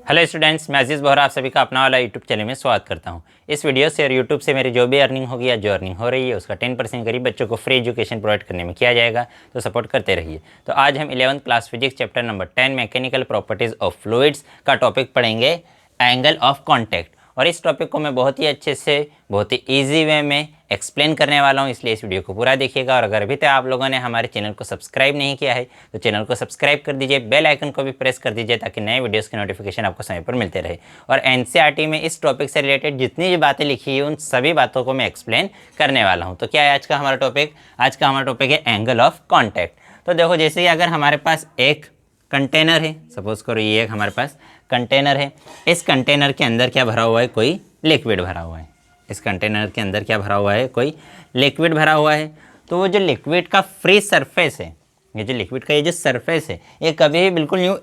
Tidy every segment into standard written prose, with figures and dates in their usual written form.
Hello students, मैं अजीज़ बोहरा आप सभी का अपना वाला यूट्यूब चैनल में स्वागत करता हूं। इस वीडियो से और यूट्यूब से मेरी जो भी अर्निंग होगी या जो अर्निंग हो रही है उसका 10% गरीब बच्चों को फ्री एजुकेशन प्रोवाइड करने में किया जाएगा, तो सपोर्ट करते रहिए। तो आज हम 11th class physics chapter number 10 mechanical properties of fluids का टॉपिक पढ़ेंगे, एंगल ऑफ कॉन्टैक्ट। और इस टॉपिक को मैं बहुत ही अच्छे से, बहुत ही ईजी वे में एक्सप्लेन करने वाला हूं, इसलिए इस वीडियो को पूरा देखिएगा। और अगर अभी तक आप लोगों ने हमारे चैनल को सब्सक्राइब नहीं किया है तो चैनल को सब्सक्राइब कर दीजिए, बेल आइकन को भी प्रेस कर दीजिए ताकि नए वीडियोस की नोटिफिकेशन आपको समय पर मिलते रहे। और एनसीईआरटी में इस टॉपिक से रिलेटेड जितनी भी बातें लिखी है उन सभी बातों को मैं एक्सप्लेन करने वाला हूँ। तो क्या है आज का हमारा टॉपिक? आज का हमारा टॉपिक है एंगल ऑफ कॉन्टैक्ट। तो देखो, जैसे कि अगर हमारे पास एक कंटेनर है, सपोज करो ये एक हमारे पास कंटेनर है। इस कंटेनर के अंदर क्या भरा हुआ है? कोई लिक्विड भरा हुआ है। इस कंटेनर के अंदर क्या भरा हुआ है? कोई लिक्विड भरा हुआ है। तो वो जो लिक्विड का फ्री सरफेस है, ये जो लिक्विड का ये जो सरफेस है, ये कभी भी बिल्कुल यूँ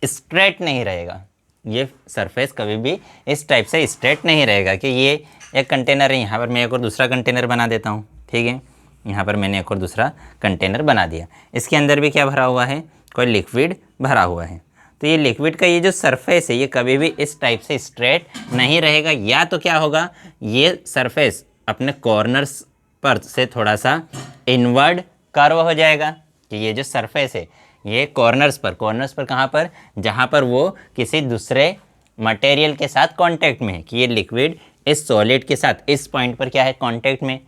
स्ट्रेट नहीं रहेगा। ये सरफेस कभी भी इस टाइप से स्ट्रेट नहीं रहेगा कि ये एक कंटेनर है, यहाँ पर मैं एक और दूसरा कंटेनर बना देता हूँ, ठीक है। यहाँ पर मैंने एक और दूसरा कंटेनर बना दिया। इसके अंदर भी क्या भरा हुआ है? कोई लिक्विड भरा हुआ है। तो ये लिक्विड का ये जो सरफेस है ये कभी भी इस टाइप से स्ट्रेट नहीं रहेगा। या तो क्या होगा, ये सरफेस अपने कॉर्नर्स पर से थोड़ा सा इनवर्ड कर्व हो जाएगा कि ये जो सरफेस है ये कॉर्नर्स पर कहाँ पर? जहाँ पर वो किसी दूसरे मटेरियल के साथ कांटेक्ट में है, कि ये लिक्विड इस सॉलिड के साथ इस पॉइंट पर क्या है? कांटेक्ट में।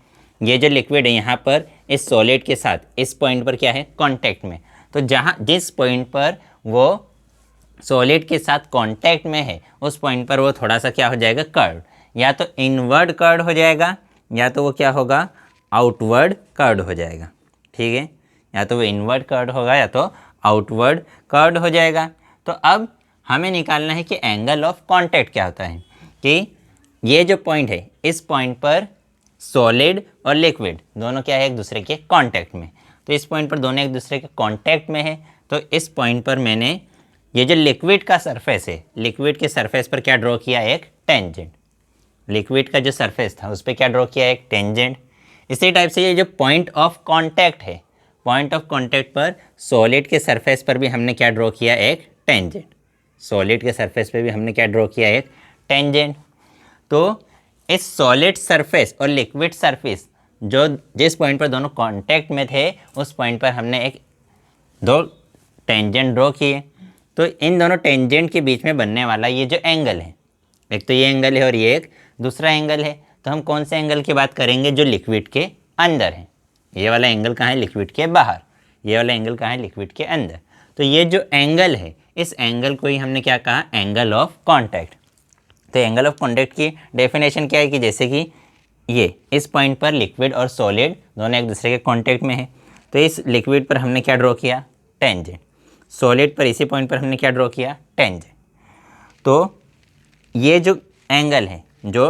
ये जो लिक्विड है यहाँ पर इस सॉलिड के साथ इस पॉइंट पर क्या है? कांटेक्ट में। तो जहाँ जिस पॉइंट पर वो सॉलिड के साथ कांटेक्ट में है उस पॉइंट पर वो थोड़ा सा क्या हो जाएगा? कर्व। या तो इनवर्ड कर्व हो जाएगा या तो वो क्या होगा? आउटवर्ड कर्व हो जाएगा, ठीक है। या तो वो इनवर्ड कर्व होगा या तो आउटवर्ड कर्व हो जाएगा। तो अब हमें निकालना है कि एंगल ऑफ कांटेक्ट क्या होता है, कि ये जो पॉइंट है इस पॉइंट पर सॉलिड और लिक्विड दोनों क्या है? एक दूसरे के कांटेक्ट में। तो इस पॉइंट पर दोनों एक दूसरे के कांटेक्ट में है। तो इस पॉइंट पर मैंने ये जो लिक्विड का सरफेस है, लिक्विड के सरफेस पर क्या ड्रॉ किया? एक टेंजेंट। लिक्विड का जो सरफेस था उस पर क्या ड्रॉ किया? एक टेंजेंट। इसी टाइप से ये जो पॉइंट ऑफ कांटेक्ट है, पॉइंट ऑफ कांटेक्ट पर सॉलिड के सरफेस पर भी हमने क्या ड्रॉ किया? एक टेंजेंट। सॉलिड के सरफेस पर भी हमने क्या ड्रॉ किया? एक टेंजेंट। तो इस सॉलिड सरफेस और लिक्विड सरफेस जो जिस पॉइंट पर दोनों कांटेक्ट में थे उस पॉइंट पर हमने दो टेंजेंट ड्रॉ किए। तो इन दोनों टेंजेंट के बीच में बनने वाला ये जो एंगल है, एक तो ये एंगल है और ये एक दूसरा एंगल है। तो हम कौन से एंगल की बात करेंगे? जो लिक्विड के अंदर है। ये वाला एंगल कहाँ है? लिक्विड के बाहर। ये वाला एंगल कहाँ है? लिक्विड के अंदर। तो ये जो एंगल है इस एंगल को ही हमने क्या कहा? Angle of contact. तो एंगल ऑफ कॉन्टैक्ट की डेफिनेशन क्या है कि जैसे कि ये इस पॉइंट पर लिक्विड और सॉलिड दोनों एक दूसरे के कॉन्टैक्ट में है, तो इस लिक्विड पर हमने क्या ड्रॉ किया? टेंजेंट। सॉलिड पर इसी पॉइंट पर हमने क्या ड्रॉ किया? टेंजेंट। तो ये जो एंगल है जो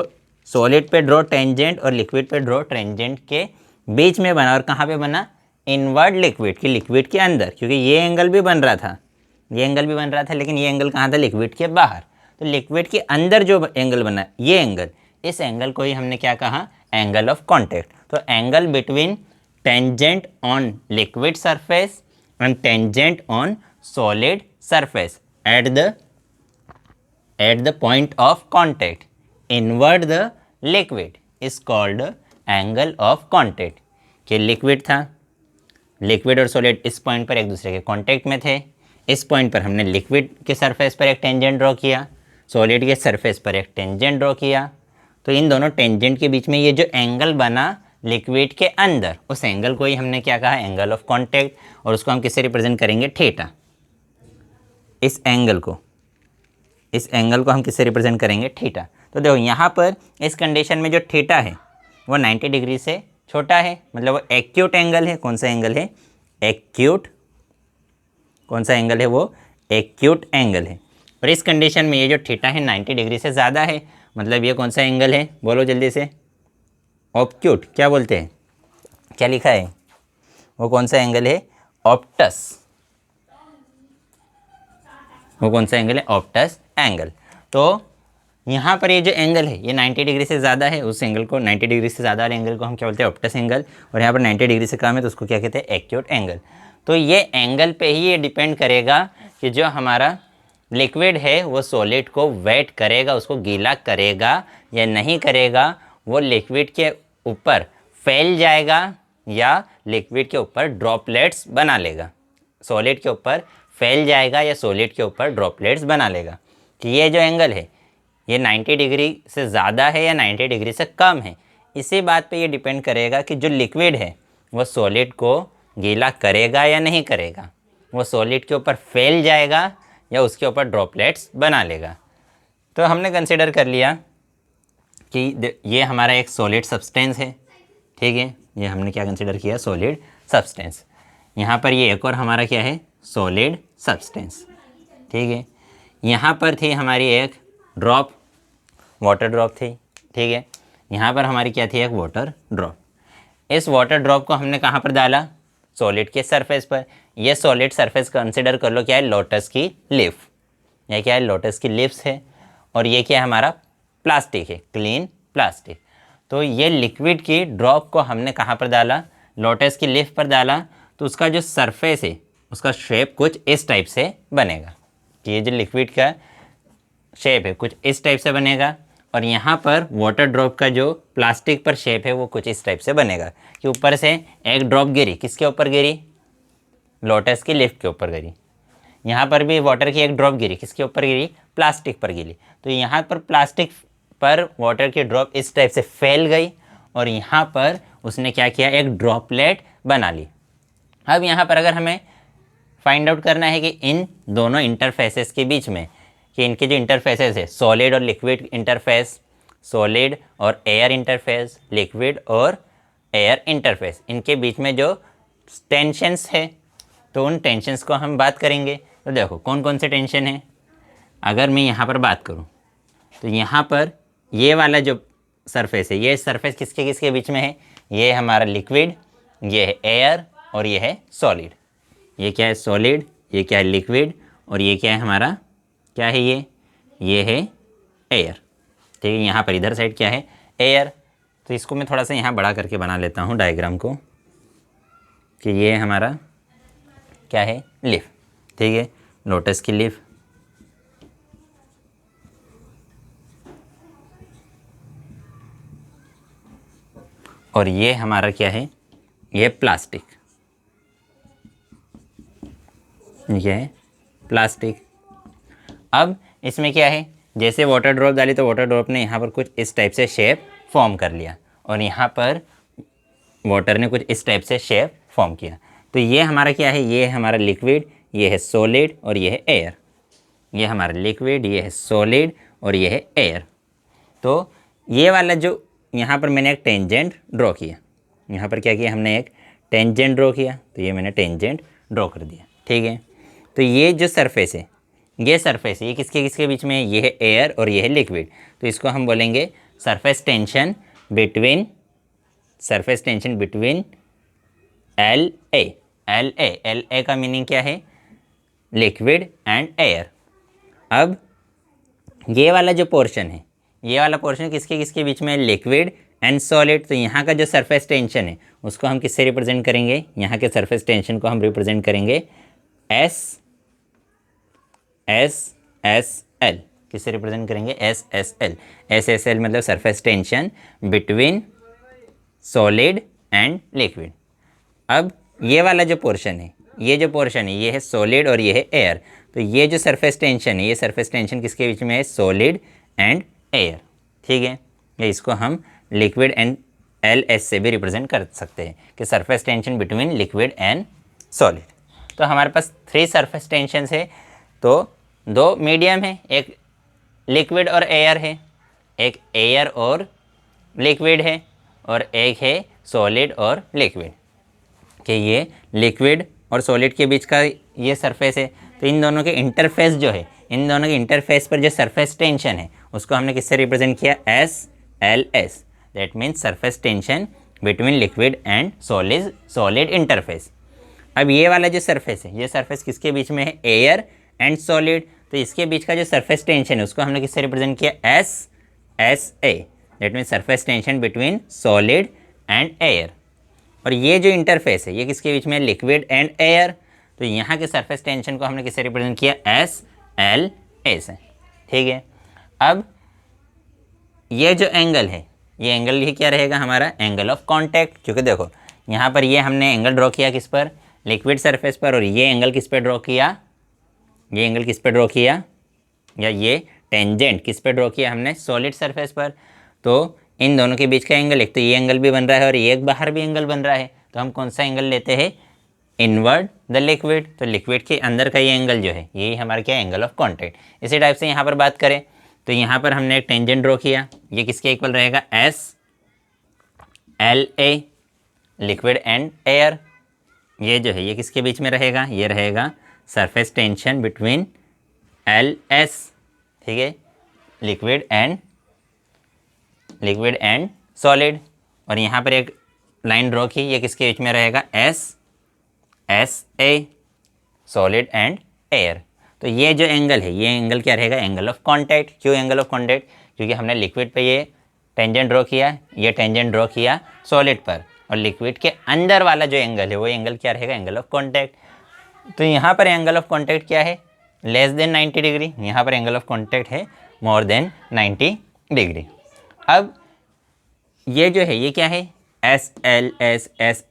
सॉलिड पे ड्रॉ टेंजेंट और लिक्विड पे ड्रॉ टेंजेंट के बीच में बना, और कहाँ पे बना? इनवर्ड लिक्विड की, लिक्विड के अंदर। क्योंकि ये एंगल भी बन रहा था, ये एंगल भी बन रहा था, लेकिन ये एंगल कहाँ था? लिक्विड के बाहर। तो लिक्विड के अंदर जो एंगल बना, ये एंगल, इस एंगल को ही हमने क्या कहा? Angle of contact. तो angle between tangent on liquid surface and tangent on solid surface at the point of contact inward the liquid is called angle of contact। कि लिक्विड था, लिक्विड और solid इस point पर एक दूसरे के contact में थे। इस पॉइंट पर हमने लिक्विड के सरफेस पर एक टेंजेंट ड्रॉ किया, सॉलिड के सरफेस पर एक टेंजेंट ड्रॉ किया। तो इन दोनों टेंजेंट के बीच में ये जो एंगल बना लिक्विड के अंदर, उस एंगल को ही हमने क्या कहा? Angle of contact. और उसको हम किससे रिप्रेजेंट करेंगे? थीटा। इस एंगल को हम किससे रिप्रेजेंट करेंगे? थीटा। तो देखो यहाँ पर इस कंडीशन में जो थीटा है वो 90 डिग्री से छोटा है, मतलब वो एक्यूट एंगल है। कौन सा एंगल है? एक्यूट। कौन सा एंगल है? वो एक्यूट एंगल है। और इस कंडीशन में ये जो थीटा है 90 डिग्री से ज़्यादा है, मतलब ये कौन सा एंगल है? बोलो जल्दी से। ऑब्ट्यूट। क्या बोलते हैं? क्या लिखा है? वो कौन सा एंगल है? ऑप्टस। वो कौन सा एंगल है? Optus angle. तो यहाँ पर ये जो एंगल है ये 90 डिग्री से ज़्यादा है, उस एंगल को 90 डिग्री से ज़्यादा वाले एंगल को हम क्या बोलते हैं? Optus angle. और यहाँ पर 90 डिग्री से कम है तो उसको क्या कहते हैं? Acute angle. तो ये एंगल पे ही ये डिपेंड करेगा कि जो हमारा लिक्विड है वो सॉलिड को वेट करेगा, उसको गीला करेगा या नहीं करेगा, वो लिक्विड के ऊपर फैल जाएगा या लिक्विड के ऊपर ड्रॉपलेट्स बना लेगा। सॉलिड के ऊपर फैल जाएगा या सॉलिड के ऊपर ड्रॉपलेट्स बना लेगा। कि ये जो एंगल है ये 90 डिग्री से ज़्यादा है या 90 डिग्री से कम है, इसी बात पे ये डिपेंड करेगा कि जो लिक्विड है वो सॉलिड को गीला करेगा या नहीं करेगा, वो सॉलिड के ऊपर फैल जाएगा या उसके ऊपर ड्रॉपलेट्स बना लेगा। तो हमने कंसिडर कर लिया कि ये हमारा एक सॉलिड सब्सटेंस है, ठीक है, ये हमने क्या कंसिडर किया, सॉलिड सब्सटेंस। यहाँ पर ये एक और हमारा क्या है, सॉलिड सब्सटेंस, ठीक है। यहाँ पर थी हमारी एक ड्रॉप, वाटर ड्रॉप थी, ठीक है। यहाँ पर हमारी क्या थी, एक वाटर ड्रॉप। इस वाटर ड्रॉप को हमने कहाँ पर डाला, सॉलिड के सरफेस पर। यह सॉलिड सरफेस कंसिडर कर लो क्या है, लोटस की लीफ। यह क्या है, लोटस की लीव्स है। और ये क्या है, हमारा प्लास्टिक है, क्लीन प्लास्टिक। तो ये लिक्विड की ड्रॉप को हमने कहाँ पर डाला, लोटस की लीफ पर डाला। तो उसका जो सरफेस है उसका शेप कुछ इस टाइप से बनेगा। कि ये जो लिक्विड का शेप है कुछ इस टाइप से बनेगा। और यहाँ पर वाटर ड्रॉप का जो प्लास्टिक पर शेप है वो कुछ इस टाइप से बनेगा कि ऊपर से एक ड्रॉप गिरी, किसके ऊपर गिरी, लोटस की लीफ के ऊपर गिरी। यहाँ पर भी वाटर की एक ड्रॉप गिरी, किसके ऊपर गिरी, प्लास्टिक पर गिरी। तो यहाँ पर प्लास्टिक पर वाटर की ड्रॉप इस टाइप से फैल गई और यहाँ पर उसने क्या किया, एक ड्रॉपलेट बना ली। अब यहाँ पर अगर हमें फाइंड आउट करना है कि इन दोनों इंटरफेसेस के बीच में, कि इनके जो इंटरफेसेस है, सॉलिड और लिक्विड इंटरफेस, सॉलिड और एयर इंटरफेस, लिक्विड और एयर इंटरफेस, इनके बीच में जो टेंशन्स है, तो उन टेंशन्स को हम बात करेंगे। तो देखो कौन कौन से टेंशन है। अगर मैं यहाँ पर बात करूँ तो यहाँ पर ये वाला जो सरफेस है, ये सरफेस किसके किसके बीच में है, ये है हमारा लिक्विड, ये है एयर और ये है सॉलिड। ये क्या है, सॉलिड, ये क्या है, लिक्विड, और ये क्या है हमारा, क्या है ये है एयर, ठीक है। यहाँ पर इधर साइड क्या है, एयर। तो इसको मैं थोड़ा सा यहाँ बड़ा करके बना लेता हूँ डायग्राम को, कि ये हमारा क्या है, लीफ, ठीक है, लोटस की लीफ। और ये हमारा क्या है, ये प्लास्टिक, ये है प्लास्टिक। अब इसमें क्या है, जैसे वाटर ड्रॉप डाली तो वाटर ड्रॉप ने यहाँ पर कुछ इस टाइप से शेप फॉर्म कर लिया और यहाँ पर वाटर ने कुछ इस टाइप से शेप फॉर्म किया। तो ये हमारा क्या है, ये है हमारा लिक्विड, ये है सॉलिड और ये है एयर। ये हमारा लिक्विड, ये है सॉलिड और ये है एयर। तो ये वाला जो यहाँ पर मैंने एक टेंजेंट ड्रॉ किया, यहाँ पर क्या किया हमने, एक टेंजेंट ड्रॉ किया। तो ये मैंने टेंजेंट ड्रॉ कर दिया, ठीक है। तो ये जो सरफेस है, ये सरफेस है, ये किसके किसके बीच में है, ये है एयर और ये है लिक्विड। तो इसको हम बोलेंगे surface tension between, surface tension between L A. L A का मीनिंग क्या है, लिक्विड एंड एयर। अब ये वाला जो पोर्शन है, ये वाला पोर्शन किसके किसके बीच में है, लिक्विड एंड सॉलिड। तो यहाँ का जो सरफेस टेंशन है उसको हम किससे रिप्रेजेंट करेंगे, यहाँ के सरफेस टेंशन को हम रिप्रेजेंट करेंगे एस एल, किससे रिप्रेजेंट करेंगे, एस एल मतलब surface tension between solid and liquid. अब ये वाला जो पोर्शन है, ये जो पोर्शन है, ये है सॉलिड और ये है एयर। तो ये जो सरफेस टेंशन है, ये सरफेस टेंशन किसके बीच में है, सॉलिड एंड एयर, ठीक है। या इसको हम लिक्विड एंड एल एस से भी रिप्रेजेंट कर सकते हैं कि surface tension between liquid and solid. तो हमारे पास 3 सरफेस टेंशन्स है। तो 2 मीडियम है, एक लिक्विड और एयर है, एक एयर और लिक्विड है, और एक है सॉलिड और लिक्विड। कि ये लिक्विड और सॉलिड के बीच का ये सरफेस है। तो इन दोनों के इंटरफेस जो है, इन दोनों के इंटरफेस पर जो सरफेस टेंशन है उसको हमने किससे रिप्रेजेंट किया, S. That means surface tension between liquid and solid interface. अब ये वाला जो सरफेस है, ये सरफेस किसके बीच में है, एयर एंड सॉलिड। तो इसके बीच का जो सरफेस टेंशन है उसको हमने किससे रिप्रेजेंट किया, S A. That means surface tension between solid and air. और ये जो इंटरफेस है ये किसके बीच में है, लिक्विड एंड एयर। तो यहाँ के सरफेस टेंशन को हमने किससे रिप्रेजेंट किया, एस एस है। ठीक है, अब ये जो एंगल है, ये एंगल ही क्या रहेगा हमारा, एंगल ऑफ कांटेक्ट। क्योंकि देखो यहाँ पर ये हमने एंगल ड्रॉ किया किस पर, लिक्विड सरफेस पर, और ये एंगल किस पे ड्रॉ किया, ये एंगल किस पे ड्रॉ किया, या ये टेंजेंट किस पे ड्रॉ किया हमने, सॉलिड सरफेस पर। तो इन दोनों के बीच का एंगल, एक तो ये एंगल भी बन रहा है और ये एक बाहर भी एंगल बन रहा है, तो हम कौन सा एंगल लेते हैं, इनवर्ड द लिक्विड। तो लिक्विड के अंदर का ये एंगल जो है, यही हमारा क्या, एंगल ऑफ कांटेक्ट। इसी टाइप से यहाँ पर बात करें तो यहाँ पर हमने एक टेंजेंट ड्रॉ किया, ये किसके इक्वल रहेगा, S L A, liquid and air. ये जो है ये किसके बीच में रहेगा, ये रहेगा surface tension between L S, ठीक है, लिक्विड एंड सॉलिड। और यहाँ पर एक लाइन ड्रॉ की, ये किसके बीच में रहेगा, S A, solid and air. तो ये जो एंगल है, ये एंगल क्या रहेगा, एंगल ऑफ कांटेक्ट। क्यों एंगल ऑफ कांटेक्ट, क्योंकि हमने लिक्विड पे ये टेंजेंट ड्रॉ किया, ये टेंजेंट ड्रॉ किया सॉलिड पर, और लिक्विड के अंदर वाला जो एंगल है वो एंगल क्या रहेगा, एंगल ऑफ कांटेक्ट। तो यहाँ पर एंगल ऑफ कांटेक्ट क्या है, लेस देन 90 डिग्री। यहाँ पर एंगल ऑफ कांटेक्ट है मोर देन 90 डिग्री। अब ये जो है ये क्या है, S L S, S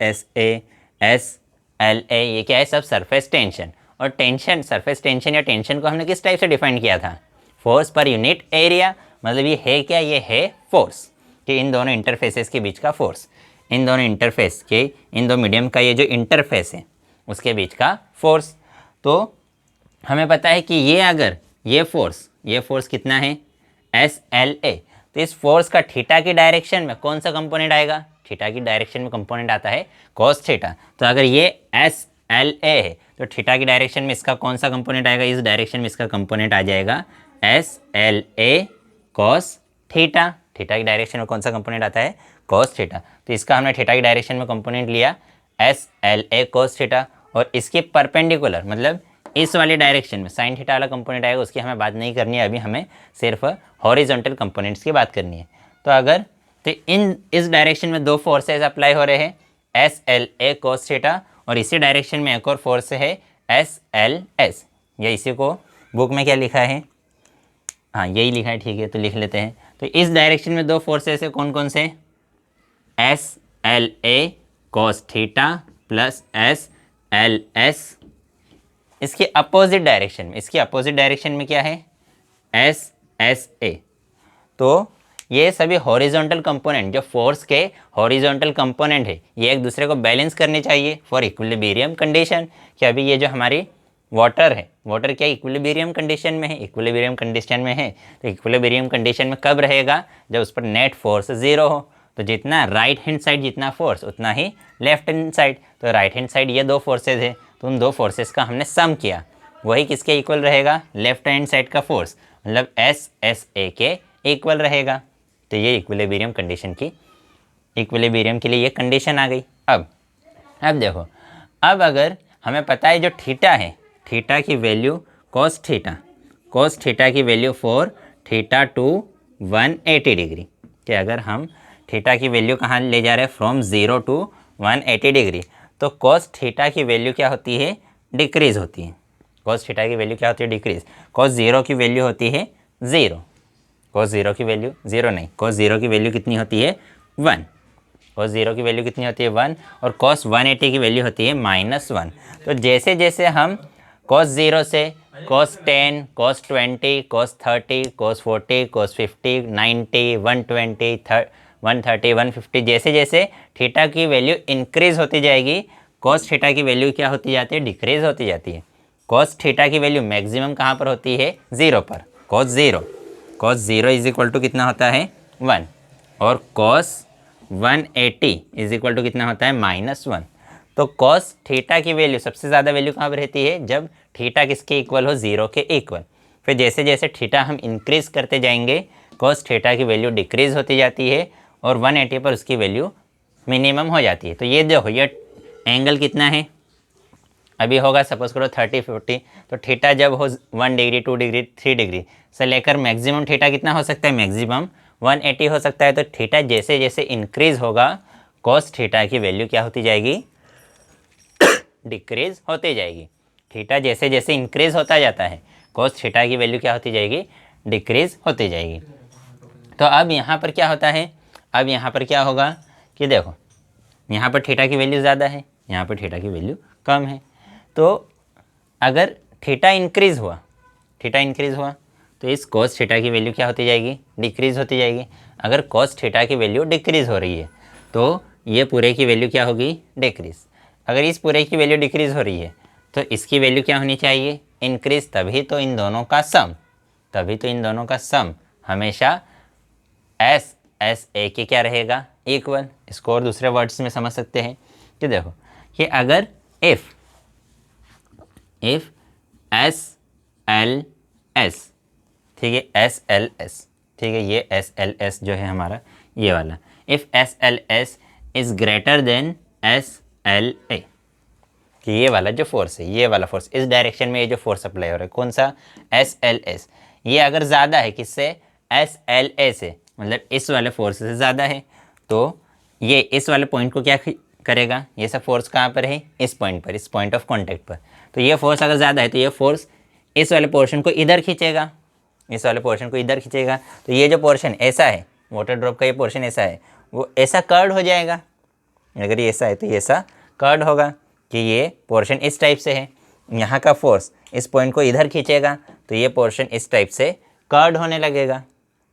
S L A, ये क्या है, सब सरफेस टेंशन। और टेंशन, सरफेस टेंशन या टेंशन को हमने किस टाइप से डिफाइन किया था, फोर्स पर यूनिट एरिया। मतलब ये है क्या, ये है फोर्स, कि इन दोनों इंटरफेसेस के बीच का फोर्स, इन दोनों इंटरफेस के, इन दो मीडियम का ये जो इंटरफेस है उसके बीच का फोर्स। तो हमें पता है कि ये अगर ये फोर्स कितना है, एस एल ए, तो इस फोर्स का थीटा की डायरेक्शन में कौन सा कंपोनेंट आएगा, थीटा की डायरेक्शन में कंपोनेंट आता है कॉस थीटा। तो अगर ये एस एल ए है तो थीटा की डायरेक्शन में इसका कौन सा कंपोनेंट आएगा, इस डायरेक्शन में इसका कंपोनेंट आ जाएगा S L A cos theta. Theta की डायरेक्शन में कौन सा कंपोनेंट आता है, कॉस थीटा। तो इसका हमने थीटा की डायरेक्शन में कंपोनेंट लिया S L A cos theta, और इसके परपेंडिकुलर मतलब इस वाली डायरेक्शन में साइन थीटा वाला कंपोनेंट आएगा, उसकी हमें बात नहीं करनी है अभी, हमें सिर्फ हॉरिजॉन्टल कंपोनेंट्स की बात करनी है। तो अगर तो इस डायरेक्शन में दो फोर्सेज अप्लाई हो रहे हैं, S L A cos theta, और इसी डायरेक्शन में एक और फोर्स है एस एल एस, या इसी को बुक में क्या लिखा है, हाँ यही लिखा है, ठीक है तो लिख लेते हैं। तो इस डायरेक्शन में दो फोर्सेस है, कौन कौन से, S L A cos theta plus S L S. इसके अपोजिट डायरेक्शन में, इसकी अपोजिट डायरेक्शन में क्या है, एस एस ए। तो ये सभी हॉरिजॉन्टल कंपोनेंट, जो फोर्स के हॉरिजॉन्टल कंपोनेंट है, ये एक दूसरे को बैलेंस करने चाहिए फॉर इक्विलिब्रियम कंडीशन। कि अभी ये जो हमारी वाटर है, वाटर क्या इक्विलिब्रियम कंडीशन में है, इक्विलिब्रियम कंडीशन में है। तो इक्विलिब्रियम कंडीशन में कब रहेगा, जब उस पर नेट फोर्स ज़ीरो हो। तो जितना राइट हैंड साइड जितना फोर्स उतना ही लेफ्ट हैंड साइड। तो राइट हैंड साइड ये दो फोर्सेज है, तो उन दो फोर्सेस का हमने सम किया, वही किसके इक्वल रहेगा, लेफ्ट हैंड साइड का फोर्स, मतलब एस एस ए के इक्वल रहेगा। तो ये इक्विलिब्रियम कंडीशन की, इक्विलिब्रियम के लिए ये कंडीशन आ गई। अब देखो, अब अगर हमें पता है जो थीटा है, थीटा की वैल्यू कॉस थीटा की value for theta two 180 degree, कि अगर हम थीटा की वैल्यू कहाँ ले जा रहे हैं, फ्रॉम 0 टू 180 डिग्री, तो कॉस थीटा की वैल्यू क्या होती है, डिक्रीज़ होती है। कॉस थीटा की वैल्यू क्या होती है, डिक्रीज़। कॉस 0 की वैल्यू होती है 0, कॉस 0 की वैल्यू 0 नहीं, कॉस 0 की वैल्यू कितनी होती है 1, कॉस 0 की वैल्यू कितनी होती है 1, और कॉस 180 की वैल्यू होती है -1। तो जैसे जैसे हम कॉस 0 से cos 10, cos 20, cos 30, cos 40, cos 50, 90, 120, 130, 150, जैसे जैसे थीटा की वैल्यू इंक्रीज़ होती जाएगी, कॉस थीटा की वैल्यू क्या होती जाती है, डिक्रीज़ होती जाती है। कॉस थीटा की वैल्यू मैक्सिमम कहाँ पर होती है, 0 पर। कॉस 0 इज इक्वल टू कितना होता है 1, और कॉस 180 इज इक्वल टू कितना होता है -1। तो कॉस थीटा की वैल्यू सबसे ज़्यादा वैल्यू कहाँ पर रहती है, जब थीटा किसके इक्वल हो, 0 के इक्वल। फिर जैसे जैसे थीटा हम इंक्रीज़ करते जाएंगे, कॉस थीटा की वैल्यू डिक्रीज़ होती जाती है, और 180 पर उसकी वैल्यू मिनिमम हो जाती है। तो ये देखो, ये एंगल कितना है, अभी होगा सपोज करो 30, 40, तो थीटा जब हो 1 डिग्री, 2 डिग्री, 3 डिग्री से लेकर मैक्सिमम थीटा कितना हो सकता है, मैक्सिमम 180 हो सकता है। तो थीटा जैसे जैसे इंक्रीज़ होगा, कॉस थीटा की वैल्यू क्या होती जाएगी, डिक्रीज़ होती जाएगी। थीटा जैसे जैसे इंक्रीज़ होता जाता है, कोस थीटा की वैल्यू क्या होती जाएगी, डिक्रीज होती जाएगी। तो अब यहाँ पर क्या होता है, अब यहाँ पर क्या होगा कि देखो यहाँ पर थीटा की वैल्यू ज़्यादा है, यहाँ पर थीटा की वैल्यू कम है। तो अगर थीटा इंक्रीज़ हुआ, थीटा इंक्रीज़ हुआ तो इस कोस थीटा की वैल्यू क्या होती जाएगी, डिक्रीज़ होती जाएगी। अगर कोस थीटा की वैल्यू डिक्रीज़ हो रही है तो ये पूरे की वैल्यू क्या होगी, डिक्रीज़। अगर इस पूरे की वैल्यू डिक्रीज़ हो रही है तो इसकी वैल्यू क्या होनी चाहिए, इंक्रीज़। तभी तो इन दोनों का सम, तभी तो इन दोनों का सम हमेशा एस एस ए के क्या रहेगा, इक्वल। इसको और दूसरे वर्ड्स में समझ सकते हैं कि देखो कि अगर इफ़ एस एल एस, ठीक है, एस एल एस, ठीक है, ये एस एल एस जो है हमारा ये वाला, if S L S is greater than S L A, कि ये वाला जो फोर्स है, ये वाला फोर्स इस डायरेक्शन में ये जो फोर्स अप्लाई हो रहा है कौन सा, एस एल एस, ये अगर ज़्यादा है किससे, एस एल ए से, मतलब इस वाले फोर्स से ज़्यादा है, तो ये इस वाले पॉइंट को क्या करेगा, ये सब फोर्स कहाँ पर है, इस पॉइंट पर, इस पॉइंट ऑफ कॉन्टैक्ट पर। तो ये फोर्स अगर ज़्यादा है तो ये फोर्स इस वाले पोर्शन को इधर खींचेगा, इस वाले पोर्शन को इधर खींचेगा। तो ये जो पोर्शन ऐसा है, वाटर ड्रॉप का ये पोर्शन ऐसा है, वो ऐसा कर्ड हो जाएगा। अगर ये ऐसा है तो ये ऐसा कर्ड होगा कि ये पोर्शन इस टाइप से है, यहाँ का फोर्स इस पॉइंट को इधर खींचेगा तो ये पोर्शन इस टाइप से कर्ड होने लगेगा,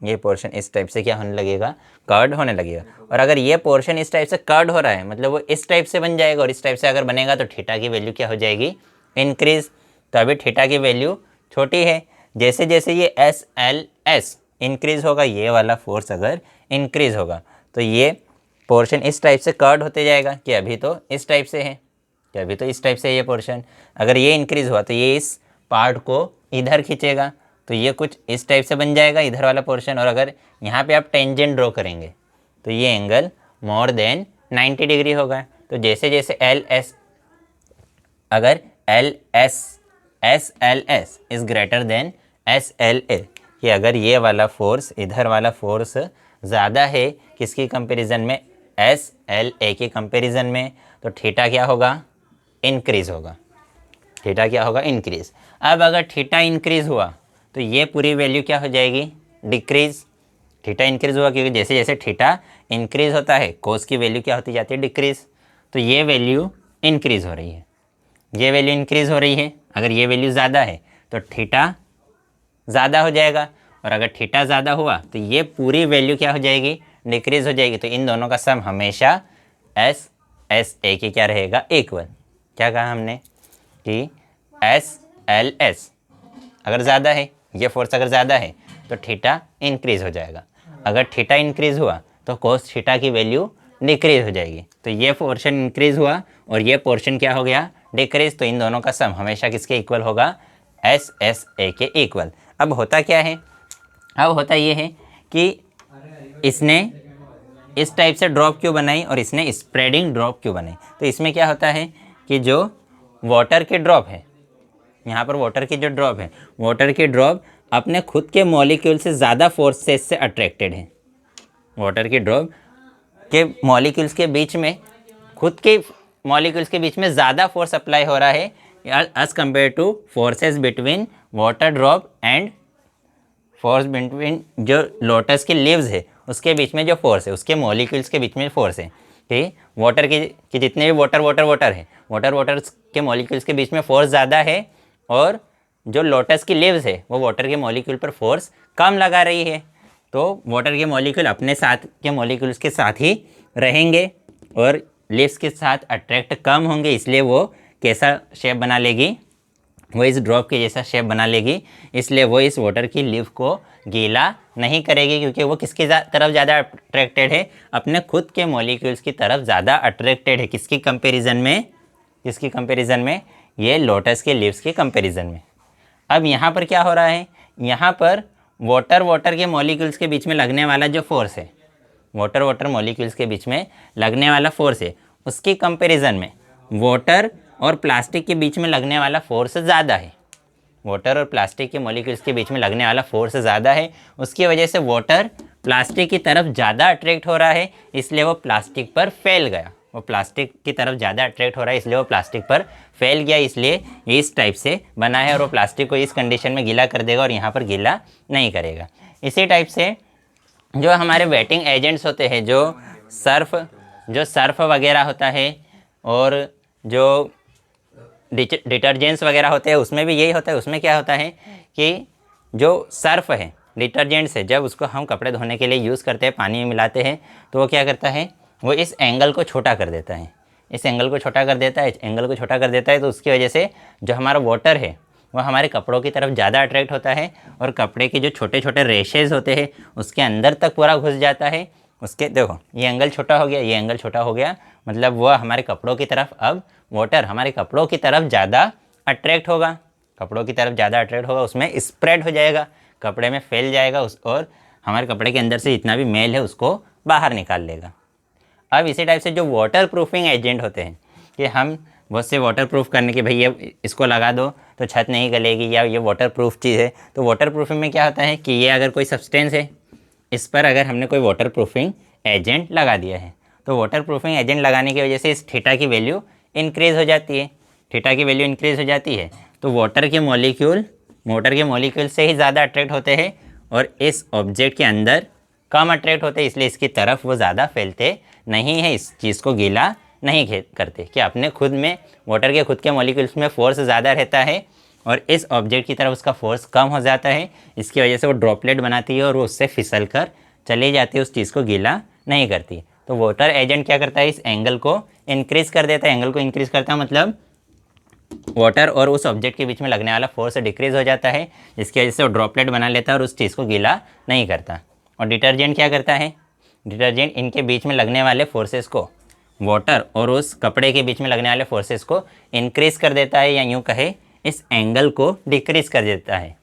ये पोर्शन इस टाइप से क्या होने लगेगा, कर्ड होने लगेगा। और अगर ये पोर्शन इस टाइप से कर्ड हो रहा है मतलब वो इस टाइप से बन जाएगा, और इस टाइप से अगर बनेगा तो थीटा की वैल्यू क्या हो जाएगी, इंक्रीज। तो अभी थीटा की वैल्यू छोटी है, जैसे जैसे ये एस एल एस इंक्रीज होगा, ये वाला फोर्स अगर इंक्रीज होगा तो ये पोर्शन इस टाइप से कर्ड होते जाएगा, कि अभी तो इस टाइप से है, कि अभी तो इस टाइप से ये पोर्शन, अगर ये इंक्रीज हुआ तो ये इस पार्ट को इधर खींचेगा, तो ये कुछ इस टाइप से बन जाएगा इधर वाला पोर्शन। और अगर यहाँ पे आप टेंजेंट ड्रॉ करेंगे तो ये एंगल मोर देन 90 डिग्री होगा। तो जैसे जैसे एल एस, अगर L S S L S is greater than S L A, कि अगर ये वाला फोर्स, इधर वाला फोर्स ज़्यादा है किसकी कंपैरिजन में, एस एल ए के कंपैरिजन में, तो थीटा क्या होगा, इंक्रीज़ होगा, थीटा क्या होगा, इंक्रीज़। अब अगर थीटा इंक्रीज़ हुआ तो ये पूरी वैल्यू क्या हो जाएगी, डिक्रीज़। थीटा इंक्रीज़ हुआ क्योंकि जैसे जैसे थीटा इंक्रीज़ होता है कोस की वैल्यू क्या होती जाती है, डिक्रीज़। तो ये वैल्यू इंक्रीज़ हो रही है, ये वैल्यू इंक्रीज़ हो रही है। अगर ये वैल्यू ज़्यादा है तो थीटा ज़्यादा हो जाएगा, और अगर थीटा ज़्यादा हुआ तो ये पूरी वैल्यू क्या हो जाएगी, डिक्रीज़ हो जाएगी। तो इन दोनों का सम हमेशा एस एस ए के क्या रहेगा, इक्वल। क्या कहा हमने कि एस एल एस अगर ज़्यादा है, ये फोर्स अगर ज़्यादा है तो थीटा इंक्रीज़ हो जाएगा। अगर थीटा इंक्रीज़ हुआ तो कोस थीटा की वैल्यू डिक्रीज़ हो जाएगी। तो ये पोर्शन इंक्रीज़ हुआ और ये पोर्शन क्या हो गया, डिक्रीज़। तो इन दोनों का सम हमेशा किसके इक्वल होगा, एस एस ए के इक्वल। अब होता क्या है, अब होता ये है कि इसने इस टाइप से ड्रॉप क्यों बनाई और इसने स्प्रेडिंग ड्रॉप क्यों बनाई। तो इसमें क्या होता है कि जो वाटर के ड्रॉप है, यहाँ पर वाटर की जो ड्रॉप है, वाटर की ड्रॉप अपने खुद के मॉलिक्यूल से ज़्यादा फोर्स से इससे अट्रैक्टेड है। वाटर की ड्रॉप के मॉलिक्यूल्स के बीच में, खुद के मॉलिक्यूल्स के बीच में ज़्यादा फोर्स अप्लाई हो रहा है as compared to forces between water drop and force between जो लोटस के लीव्स है उसके बीच में जो फोर्स है, उसके मॉलिक्यूल्स के बीच में फोर्स है कि वाटर की जितने भी वाटर है, वाटर के मॉलिक्यूल्स के बीच में फोर्स ज़्यादा है, और जो लोटस की लीव्स है वो वाटर के मॉलिक्यूल पर फोर्स कम लगा रही है। तो वाटर के मॉलिक्यूल अपने साथ के मॉलिक्यूल्स के साथ ही रहेंगे और लीव्स के साथ अट्रैक्ट कम होंगे, इसलिए वो कैसा शेप बना लेगी, वो इस ड्रॉप के जैसा शेप बना लेगी। इसलिए वो इस वाटर की लीव को गीला नहीं करेगी, क्योंकि वो किसकी तरफ ज़्यादा अट्रैक्टेड है, अपने खुद के मॉलिक्यूल्स की तरफ ज़्यादा अट्रैक्टेड है। किसकी कंपैरिजन में, किसकी कंपैरिजन में, ये लोटस के लीव्स के कंपैरिजन में। अब यहाँ पर क्या हो रहा है, यहाँ पर वाटर के मॉलिक्यूल्स के बीच में लगने वाला जो फोर्स है, वाटर मॉलिक्यूल्स के बीच में लगने वाला फोर्स है, उसकी कंपैरिजन में वाटर और प्लास्टिक के बीच में लगने वाला फोर्स ज़्यादा है। वाटर और प्लास्टिक के मॉलिक्यूल्स के बीच में लगने वाला फोर्स ज़्यादा है, उसकी वजह से वाटर प्लास्टिक की तरफ ज़्यादा अट्रैक्ट हो रहा है, इसलिए वो प्लास्टिक पर फैल गया। वो प्लास्टिक की तरफ ज़्यादा अट्रैक्ट हो रहा है, इसलिए वो प्लास्टिक पर फैल गया, इसलिए इस टाइप से बना है और वो प्लास्टिक को इस कंडीशन में गीला कर देगा और यहाँ पर गीला नहीं करेगा। इसी टाइप से जो हमारे वेटिंग एजेंट्स होते हैं, जो सर्फ वगैरह होता है और जो डिटर्जेंट्स वगैरह होते हैं, उसमें भी यही होता है। उसमें क्या होता है कि जो सर्फ है, डिटर्जेंट्स है, जब उसको हम कपड़े धोने के लिए यूज़ करते हैं, पानी में मिलाते हैं, तो वो क्या करता है, वो इस एंगल को छोटा कर देता है। इस एंगल को छोटा कर देता है, एंगल को छोटा कर देता है, तो उसकी वजह से जो हमारा वाटर है वो हमारे कपड़ों की तरफ ज़्यादा अट्रैक्ट होता है और कपड़े के जो छोटे छोटे रेशेज़ होते हैं उसके अंदर तक पूरा घुस जाता है। उसके देखो ये एंगल छोटा हो गया, ये एंगल छोटा हो गया, मतलब वह हमारे कपड़ों की तरफ, अब वाटर हमारे कपड़ों की तरफ ज़्यादा अट्रैक्ट होगा, कपड़ों की तरफ ज़्यादा अट्रैक्ट होगा, उसमें स्प्रेड हो जाएगा, कपड़े में फैल जाएगा और हमारे कपड़े के अंदर से जितना भी मैल है उसको बाहर निकाल लेगा। अब इसी टाइप से जो वाटर प्रूफिंग एजेंट होते हैं कि हम बहुत से वाटर प्रूफ करने के, भाई ये इसको लगा दो तो छत नहीं गलेगी या ये वाटर प्रूफ चीज़ है, तो वाटर प्रूफिंग में क्या होता है कि ये अगर कोई सब्सटेंस है, इस पर अगर हमने कोई वाटर प्रूफिंग एजेंट लगा दिया है, तो वाटर प्रूफिंग एजेंट लगाने की वजह से इस थीटा की वैल्यू इंक्रीज़ हो जाती है। थीटा की वैल्यू इंक्रीज़ हो जाती है तो वाटर के मॉलिक्यूल से ही ज़्यादा अट्रैक्ट होते हैं और इस ऑब्जेक्ट के अंदर कम अट्रैक्ट होते हैं, इसलिए इसकी तरफ वो ज़्यादा फैलते नहीं है, इस चीज़ को गीला नहीं करते। कि अपने खुद में वाटर के खुद के मॉलिक्यूल्स में फोर्स ज़्यादा रहता है और इस ऑब्जेक्ट की तरफ उसका फोर्स कम हो जाता है, इसकी वजह से वो ड्रॉपलेट बनाती है और वो उससे फिसल कर चली जाती है, उस चीज़ को गीला नहीं करती। तो वाटर एजेंट क्या करता है, इस एंगल को इंक्रीज़ कर देता है। एंगल को इंक्रीज़ करता है मतलब वाटर और उस ऑब्जेक्ट के बीच में लगने वाला फोर्स डिक्रीज़ हो जाता है, जिसकी वजह से वो ड्रॉपलेट बना लेता है और उस चीज़ को गीला नहीं करता। और डिटर्जेंट क्या करता है, डिटर्जेंट इनके बीच में लगने वाले फोर्सेस को, वाटर और उस कपड़े के बीच में लगने वाले फोर्सेस को इंक्रीज़ कर देता है, या यूँ कहे इस एंगल को डिक्रीज़ कर देता है।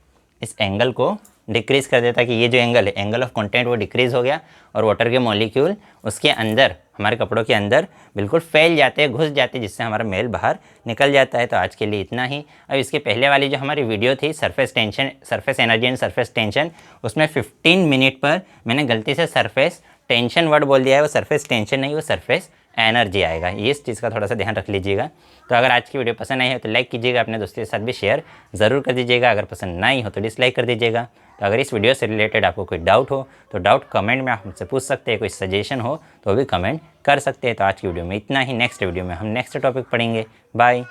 इस एंगल को डिक्रीज़ कर देता है कि ये जो एंगल है, एंगल ऑफ कॉन्टेंट, वो डिक्रीज़ हो गया और वाटर के मॉलिक्यूल उसके अंदर, हमारे कपड़ों के अंदर बिल्कुल फैल जाते हैं, घुस जाते हैं, जिससे हमारा मेल बाहर निकल जाता है। तो आज के लिए इतना ही। अब इसके पहले वाली जो हमारी वीडियो थी surface energy and surface tension, उसमें 15 मिनट पर मैंने गलती से सरफेस टेंशन वर्ड बोल दिया है। वो सरफेस टेंशन नहीं, वो सरफेस एनर्जी आएगा। ये इस चीज़ का थोड़ा सा ध्यान रख लीजिएगा। तो अगर आज की वीडियो पसंद आई है तो लाइक कीजिएगा, अपने दोस्तों के साथ भी शेयर ज़रूर कर दीजिएगा। अगर पसंद नहीं हो तो डिसलाइक कर दीजिएगा। तो अगर इस वीडियो से रिलेटेड आपको कोई डाउट हो तो डाउट कमेंट में आप मुझसे पूछ सकते हैं, कोई सजेशन हो तो भी कमेंट कर सकते हैं। तो आज की वीडियो में इतना ही। नेक्स्ट वीडियो में हम नेक्स्ट टॉपिक पढ़ेंगे। बाय।